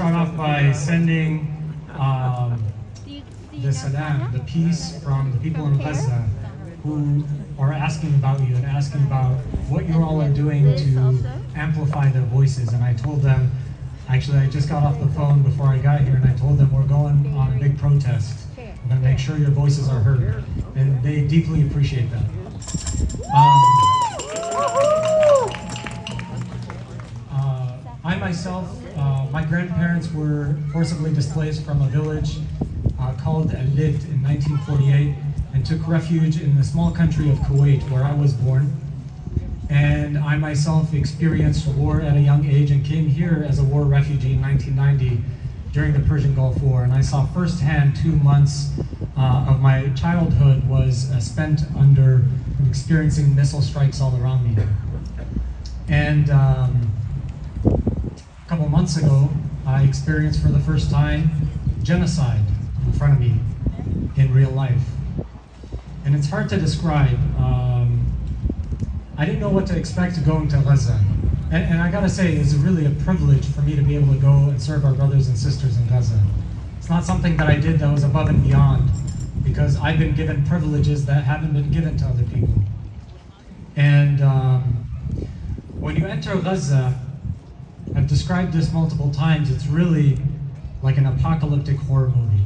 start off by sending the salam, the peace from the people in Gaza who are asking about you and asking about what you all are doing to amplify their voices. And I told them, actually I just got off the phone before I got here and I told them we're going on a big protest. I'm going to make sure your voices are heard. And they deeply appreciate that. I myself, my grandparents were forcibly displaced from a village called Al-Lid in 1948 and took refuge in the small country of Kuwait where I was born. And I myself experienced war at a young age and came here as a war refugee in 1990 during the Persian Gulf War. And I saw firsthand 2 months of my childhood was spent under experiencing missile strikes all around me. And a couple months ago, I experienced for the first time genocide in front of me in real life. And it's hard to describe. I didn't know what to expect going to Gaza. And I gotta say, it's really a privilege for me to be able to go and serve our brothers and sisters in Gaza. It's not something that I did that was above and beyond, because I've been given privileges that haven't been given to other people. And when you enter Gaza, I've described this multiple times, it's really like an apocalyptic horror movie.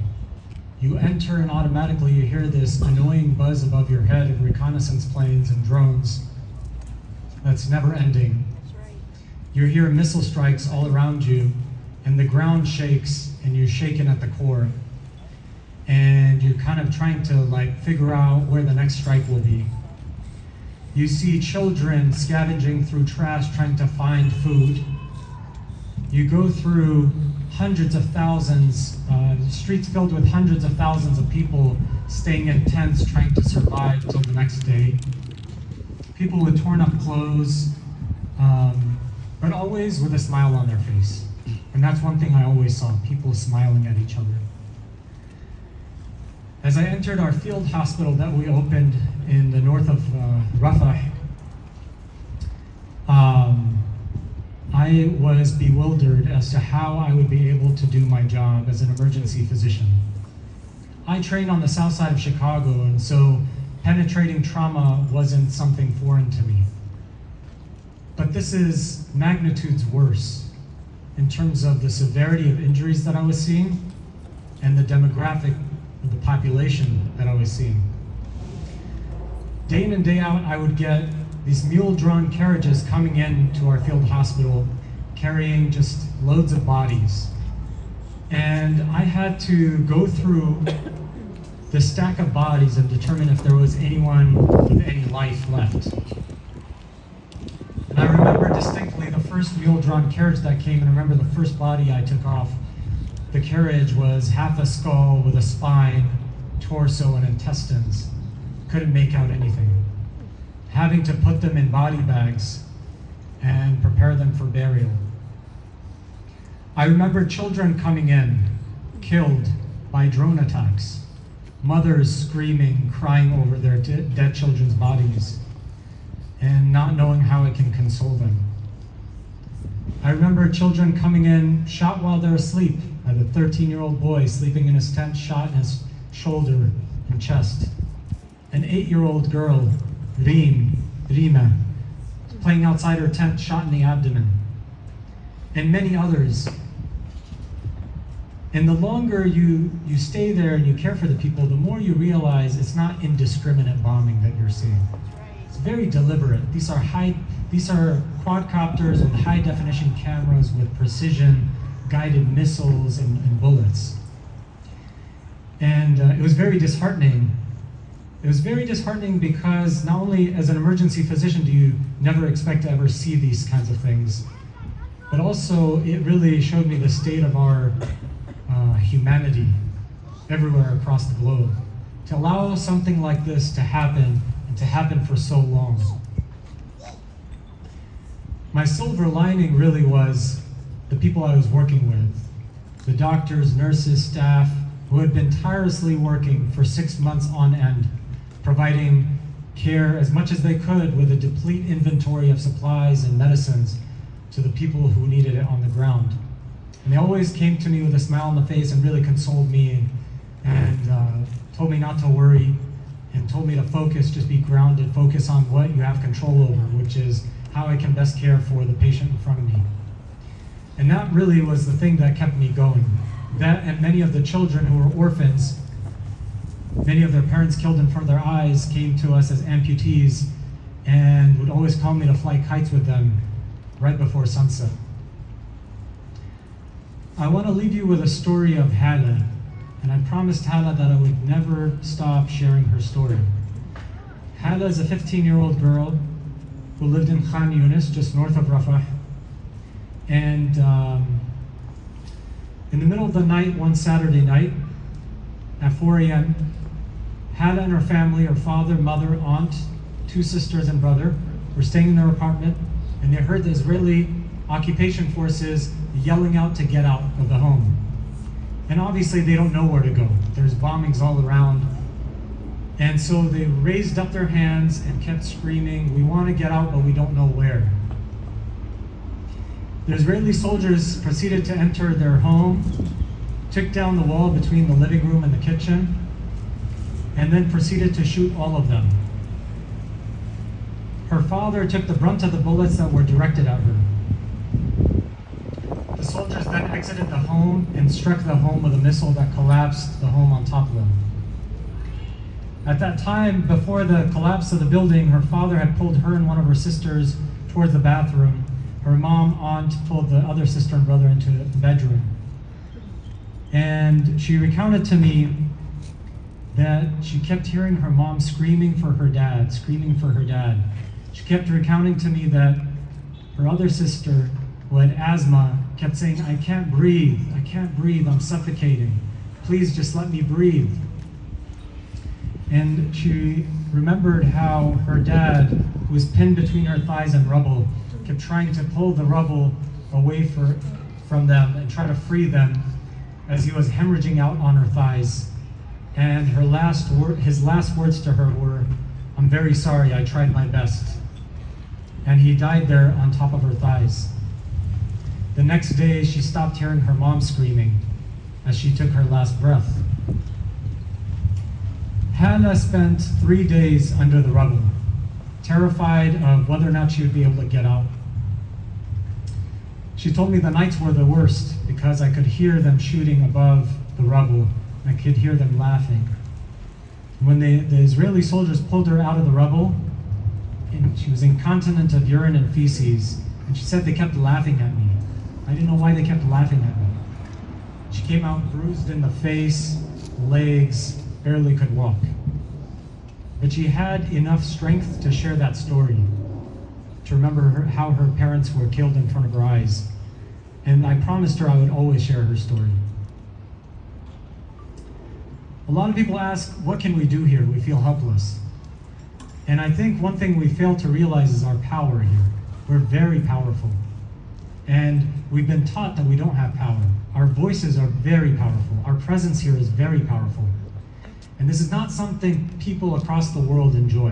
You enter and automatically you hear this annoying buzz above your head of reconnaissance planes and drones that's never ending. You hear missile strikes all around you and the ground shakes and you're shaken at the core. And you're kind of trying to figure out where the next strike will be. You see children scavenging through trash trying to find food. You go through hundreds of thousands, streets filled with hundreds of thousands of people staying in tents trying to survive till the next day. People with torn up clothes, but always with a smile on their face. And that's one thing I always saw, people smiling at each other. As I entered our field hospital that we opened in the north of Rafah, I was bewildered as to how I would be able to do my job as an emergency physician. I trained on the south side of Chicago, and so penetrating trauma wasn't something foreign to me. But this is magnitudes worse in terms of the severity of injuries that I was seeing and the demographic of the population that I was seeing. Day in and day out, I would get these mule-drawn carriages coming in to our field hospital, carrying just loads of bodies. And I had to go through the stack of bodies and determine if there was anyone with any life left. And I remember distinctly the first mule-drawn carriage that came, and I remember the first body I took off. The carriage was half a skull with a spine, torso, and intestines. Couldn't make out anything. Having to put them in body bags and prepare them for burial. I remember children coming in, killed by drone attacks. Mothers screaming, crying over their dead children's bodies, and not knowing how it can console them. I remember children coming in, shot while they're asleep. I had a 13-year-old boy sleeping in his tent, shot in his shoulder and chest. An 8-year-old girl, Rima, playing outside her tent, shot in the abdomen. And many others. And the longer you stay there and you care for the people, the more you realize it's not indiscriminate bombing that you're seeing. It's very deliberate. These are quadcopters with high definition cameras with precision guided missiles and bullets. And it was very disheartening. It was very disheartening because not only as an emergency physician do you never expect to ever see these kinds of things, but also it really showed me the state of our humanity everywhere across the globe. To allow something like this to happen, and to happen for so long. My silver lining really was the people I was working with. The doctors, nurses, staff, who had been tirelessly working for 6 months on end, providing care as much as they could with a deplete inventory of supplies and medicines to the people who needed it on the ground. And they always came to me with a smile on the face and really consoled me and told me not to worry and told me to focus, just be grounded, focus on what you have control over, which is how I can best care for the patient in front of me. And that really was the thing that kept me going. That and many of the children who were orphans, many of their parents killed in front of their eyes, came to us as amputees and would always call me to fly kites with them right before sunset. I want to leave you with a story of Hala, and I promised Hala that I would never stop sharing her story. Hala is a 15-year-old girl who lived in Khan Yunis, just north of Rafah. And in the middle of the night, one Saturday night, at 4 a.m., Hala and her family, her father, mother, aunt, 2 sisters and brother, were staying in their apartment, and they heard the Israeli occupation forces yelling out to get out of the home. And obviously they don't know where to go. There's bombings all around. And so they raised up their hands and kept screaming, "We want to get out, but we don't know where." The Israeli soldiers proceeded to enter their home, took down the wall between the living room and the kitchen, and then proceeded to shoot all of them. Her father took the brunt of the bullets that were directed at her. The soldiers then exited the home and struck the home with a missile that collapsed the home on top of them. At that time, before the collapse of the building, her father had pulled her and one of her sisters towards the bathroom. Her mom, aunt, pulled the other sister and brother into the bedroom. And she recounted to me that she kept hearing her mom screaming for her dad, screaming for her dad. She kept recounting to me that her other sister, who had asthma, kept saying, I can't breathe, I'm suffocating. Please just let me breathe." And she remembered how her dad, who was pinned between her thighs and rubble, kept trying to pull the rubble away from them and try to free them as he was hemorrhaging out on her thighs. And his last words to her were, "I'm very sorry, I tried my best." And he died there on top of her thighs. The next day, she stopped hearing her mom screaming as she took her last breath. Hannah spent 3 days under the rubble, terrified of whether or not she would be able to get out. She told me the nights were the worst because I could hear them shooting above the rubble, and I could hear them laughing. When the Israeli soldiers pulled her out of the rubble, and she was incontinent of urine and feces, and she said they kept laughing at me. I didn't know why they kept laughing at me. She came out bruised in the face, legs, barely could walk. But she had enough strength to share that story, to remember how her parents were killed in front of her eyes. And I promised her I would always share her story. A lot of people ask, what can we do here? We feel helpless. And I think one thing we fail to realize is our power here. We're very powerful. And we've been taught that we don't have power. Our voices are very powerful. Our presence here is very powerful. And this is not something people across the world enjoy.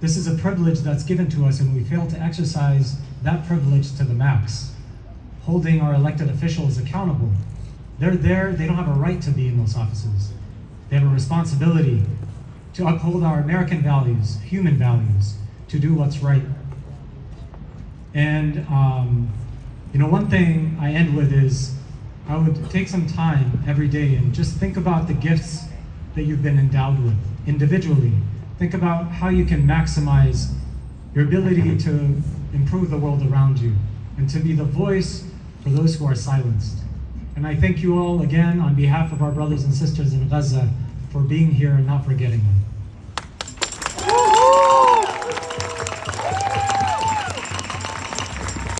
This is a privilege that's given to us, and we fail to exercise that privilege to the max, holding our elected officials accountable. They're there, they don't have a right to be in those offices. They have a responsibility to uphold our American values, human values, to do what's right. And one thing I end with is I would take some time every day and just think about the gifts that you've been endowed with individually. Think about how you can maximize your ability to improve the world around you and to be the voice for those who are silenced. And I thank you all again on behalf of our brothers and sisters in Gaza for being here and not forgetting them.